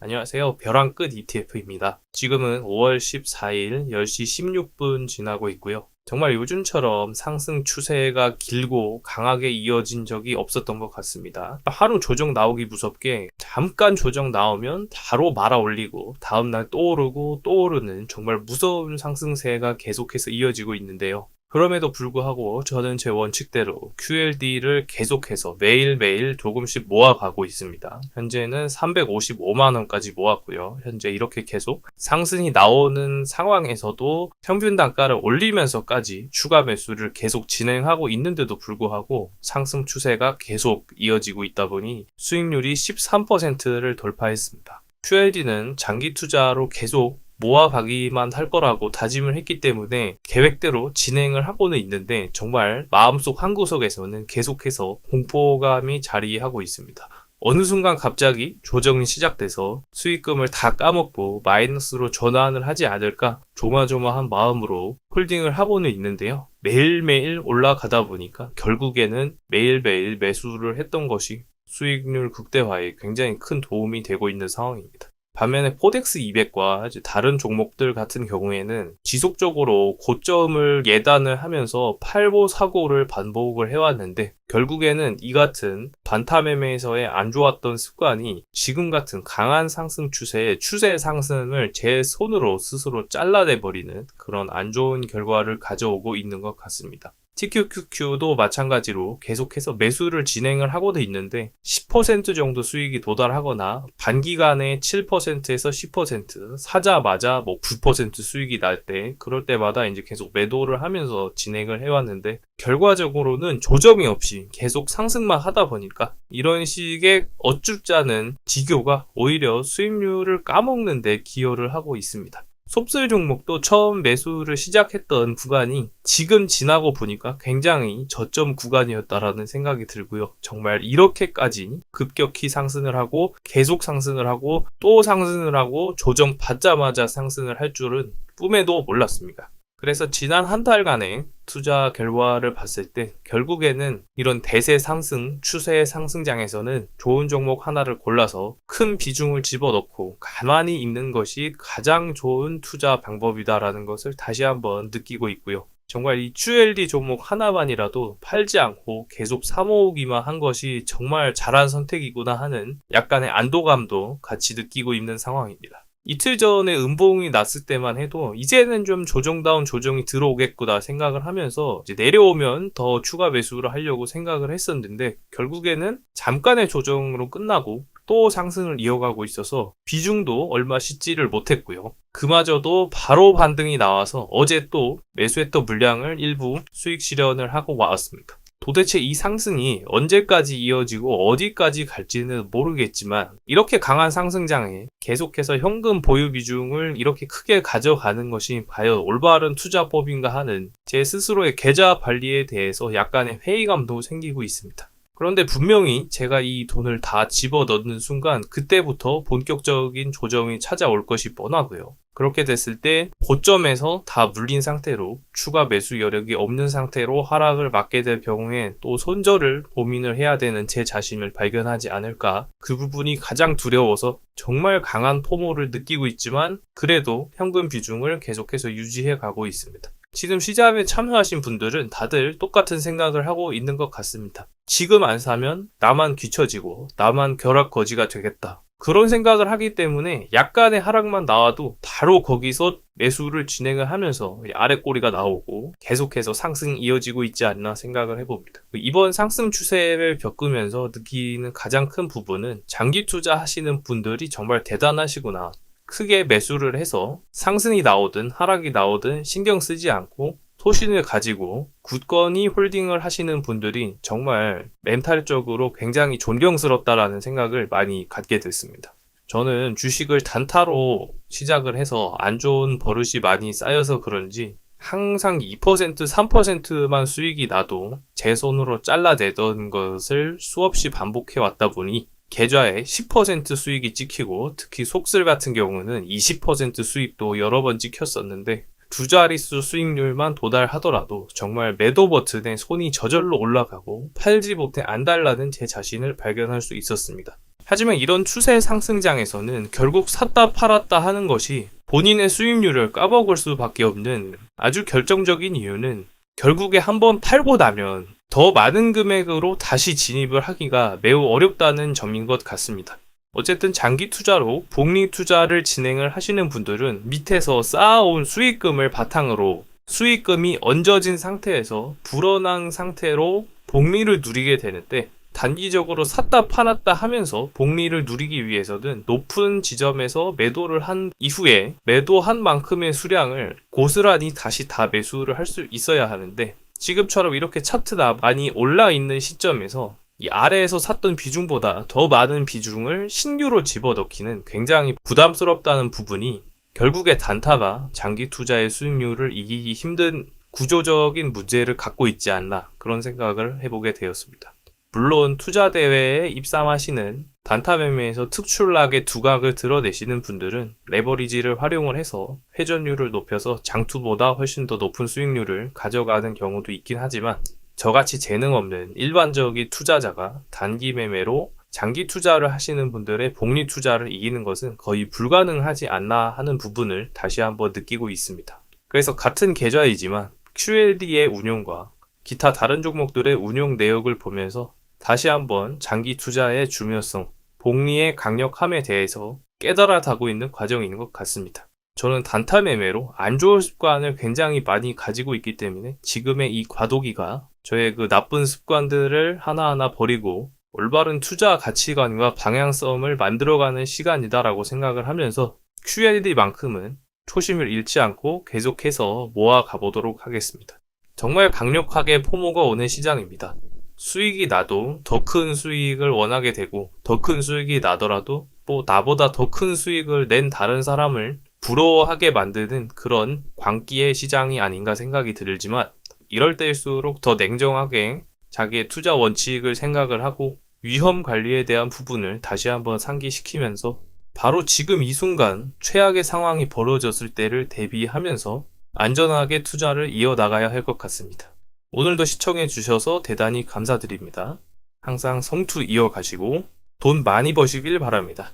안녕하세요. 벼랑 끝 ETF입니다. 지금은 5월 14일 10시 16분 지나고 있고요. 정말 요즘처럼 상승 추세가 길고 강하게 이어진 적이 없었던 것 같습니다. 하루 조정 나오기 무섭게 잠깐 조정 나오면 바로 말아 올리고 다음날 또 오르고 또 오르는 정말 무서운 상승세가 계속해서 이어지고 있는데요. 그럼에도 불구하고 저는 제 원칙대로 QLD를 계속해서 매일매일 조금씩 모아가고 있습니다. 현재는 355만원까지 모았고요. 현재 이렇게 계속 상승이 나오는 상황에서도 평균 단가를 올리면서까지 추가 매수를 계속 진행하고 있는데도 불구하고 상승 추세가 계속 이어지고 있다 보니 수익률이 13%를 돌파했습니다. QLD는 장기 투자로 계속 모아가기만 할 거라고 다짐을 했기 때문에 계획대로 진행을 하고는 있는데 정말 마음속 한구석에서는 계속해서 공포감이 자리하고 있습니다. 어느 순간 갑자기 조정이 시작돼서 수익금을 다 까먹고 마이너스로 전환을 하지 않을까 조마조마한 마음으로 홀딩을 하고는 있는데요. 매일매일 올라가다 보니까 결국에는 매일매일 매수를 했던 것이 수익률 극대화에 굉장히 큰 도움이 되고 있는 상황입니다. 반면에 포덱스 200과 다른 종목들 같은 경우에는 지속적으로 고점을 예단을 하면서 팔고 사고를 반복을 해왔는데 결국에는 이 같은 반타 매매에서의 안 좋았던 습관이 지금 같은 강한 상승 추세의 추세 상승을 제 손으로 스스로 잘라내버리는 그런 안 좋은 결과를 가져오고 있는 것 같습니다. TQQQ도 마찬가지로 계속해서 매수를 진행을 하고도 있는데 10% 정도 수익이 도달하거나 단기간에 7%에서 10% 사자마자 9% 수익이 날 때 그럴 때마다 이제 계속 매도를 하면서 진행을 해왔는데 결과적으로는 조정이 없이 계속 상승만 하다 보니까 이런 식의 어쭙지 않은 지교가 오히려 수익률을 까먹는 데 기여를 하고 있습니다. 솝술 종목도 처음 매수를 시작했던 구간이 지금 지나고 보니까 굉장히 저점 구간이었다라는 생각이 들고요. 정말 이렇게까지 급격히 상승을 하고 계속 상승을 하고 또 상승을 하고 조정 받자마자 상승을 할 줄은 꿈에도 몰랐습니다. 그래서 지난 한 달간의 투자 결과를 봤을 때 결국에는 이런 대세 상승, 추세 상승장에서는 좋은 종목 하나를 골라서 큰 비중을 집어넣고 가만히 있는 것이 가장 좋은 투자 방법이다라는 것을 다시 한번 느끼고 있고요. 정말 이 QLD 종목 하나만이라도 팔지 않고 계속 사모으기만 한 것이 정말 잘한 선택이구나 하는 약간의 안도감도 같이 느끼고 있는 상황입니다. 이틀 전에 음봉이 났을 때만 해도 이제는 좀 조정다운 조정이 들어오겠구나 생각을 하면서 이제 내려오면 더 추가 매수를 하려고 생각을 했었는데 결국에는 잠깐의 조정으로 끝나고 또 상승을 이어가고 있어서 비중도 얼마 씻지를 못했고요. 그마저도 바로 반등이 나와서 어제 또 매수했던 물량을 일부 수익 실현을 하고 왔습니다. 도대체 이 상승이 언제까지 이어지고 어디까지 갈지는 모르겠지만 이렇게 강한 상승장에 계속해서 현금 보유 비중을 이렇게 크게 가져가는 것이 과연 올바른 투자법인가 하는 제 스스로의 계좌 관리에 대해서 약간의 회의감도 생기고 있습니다. 그런데 분명히 제가 이 돈을 다 집어넣는 순간 그때부터 본격적인 조정이 찾아올 것이 뻔하고요. 그렇게 됐을 때 고점에서 다 물린 상태로 추가 매수 여력이 없는 상태로 하락을 맞게 될 경우에 또 손절을 고민을 해야 되는 제 자신을 발견하지 않을까. 그 부분이 가장 두려워서 정말 강한 포모를 느끼고 있지만 그래도 현금 비중을 계속해서 유지해 가고 있습니다. 지금 시장에 참여하신 분들은 다들 똑같은 생각을 하고 있는 것 같습니다. 지금 안 사면 나만 뒤처지고 나만 벼락거지가 되겠다. 그런 생각을 하기 때문에 약간의 하락만 나와도 바로 거기서 매수를 진행을 하면서 아래 꼬리가 나오고 계속해서 상승이 이어지고 있지 않나 생각을 해봅니다. 이번 상승 추세를 겪으면서 느끼는 가장 큰 부분은 장기 투자하시는 분들이 정말 대단하시구나. 크게 매수를 해서 상승이 나오든 하락이 나오든 신경 쓰지 않고 소신을 가지고 굳건히 홀딩을 하시는 분들이 정말 멘탈적으로 굉장히 존경스럽다라는 생각을 많이 갖게 됐습니다. 저는 주식을 단타로 시작을 해서 안 좋은 버릇이 많이 쌓여서 그런지 항상 2%, 3%만 수익이 나도 제 손으로 잘라내던 것을 수없이 반복해 왔다 보니 계좌에 10% 수익이 찍히고 특히 속슬 같은 경우는 20% 수익도 여러 번 찍혔었는데 두 자릿수 수익률만 도달하더라도 정말 매도 버튼에 손이 저절로 올라가고 팔지 못해 안달나는 제 자신을 발견할 수 있었습니다. 하지만 이런 추세 상승장에서는 결국 샀다 팔았다 하는 것이 본인의 수익률을 까먹을 수밖에 없는 아주 결정적인 이유는 결국에 한번 팔고 나면 더 많은 금액으로 다시 진입을 하기가 매우 어렵다는 점인 것 같습니다. 어쨌든 장기 투자로 복리 투자를 진행을 하시는 분들은 밑에서 쌓아온 수익금을 바탕으로 수익금이 얹어진 상태에서 불어난 상태로 복리를 누리게 되는데, 단기적으로 샀다 팔았다 하면서 복리를 누리기 위해서는 높은 지점에서 매도를 한 이후에 매도한 만큼의 수량을 고스란히 다시 다 매수를 할 수 있어야 하는데, 지금처럼 이렇게 차트가 많이 올라 있는 시점에서 이 아래에서 샀던 비중보다 더 많은 비중을 신규로 집어넣기는 굉장히 부담스럽다는 부분이 결국에 단타가 장기 투자의 수익률을 이기기 힘든 구조적인 문제를 갖고 있지 않나, 그런 생각을 해보게 되었습니다. 물론 투자 대회에 입상하시는 단타 매매에서 특출나게 두각을 드러내시는 분들은 레버리지를 활용을 해서 회전율을 높여서 장투보다 훨씬 더 높은 수익률을 가져가는 경우도 있긴 하지만, 저같이 재능 없는 일반적인 투자자가 단기 매매로 장기 투자를 하시는 분들의 복리 투자를 이기는 것은 거의 불가능하지 않나 하는 부분을 다시 한번 느끼고 있습니다. 그래서 같은 계좌이지만 QLD의 운용과 기타 다른 종목들의 운용 내역을 보면서 다시 한번 장기 투자의 중요성, 복리의 강력함에 대해서 깨달아가고 있는 과정인 것 같습니다. 저는 단타 매매로 안 좋은 습관을 굉장히 많이 가지고 있기 때문에 지금의 이 과도기가 저의 그 나쁜 습관들을 하나하나 버리고 올바른 투자 가치관과 방향성을 만들어가는 시간이다라고 생각을 하면서 QLD만큼은 초심을 잃지 않고 계속해서 모아가 보도록 하겠습니다. 정말 강력하게 포모가 오는 시장입니다. 수익이 나도 더 큰 수익을 원하게 되고, 더 큰 수익이 나더라도 또 나보다 더 큰 수익을 낸 다른 사람을 부러워하게 만드는 그런 광기의 시장이 아닌가 생각이 들지만, 이럴 때일수록 더 냉정하게 자기의 투자 원칙을 생각을 하고 위험 관리에 대한 부분을 다시 한번 상기시키면서 바로 지금 이 순간 최악의 상황이 벌어졌을 때를 대비하면서 안전하게 투자를 이어나가야 할 것 같습니다. 오늘도 시청해 주셔서 대단히 감사드립니다. 항상 성투 이어가시고 돈 많이 버시길 바랍니다.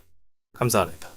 감사합니다.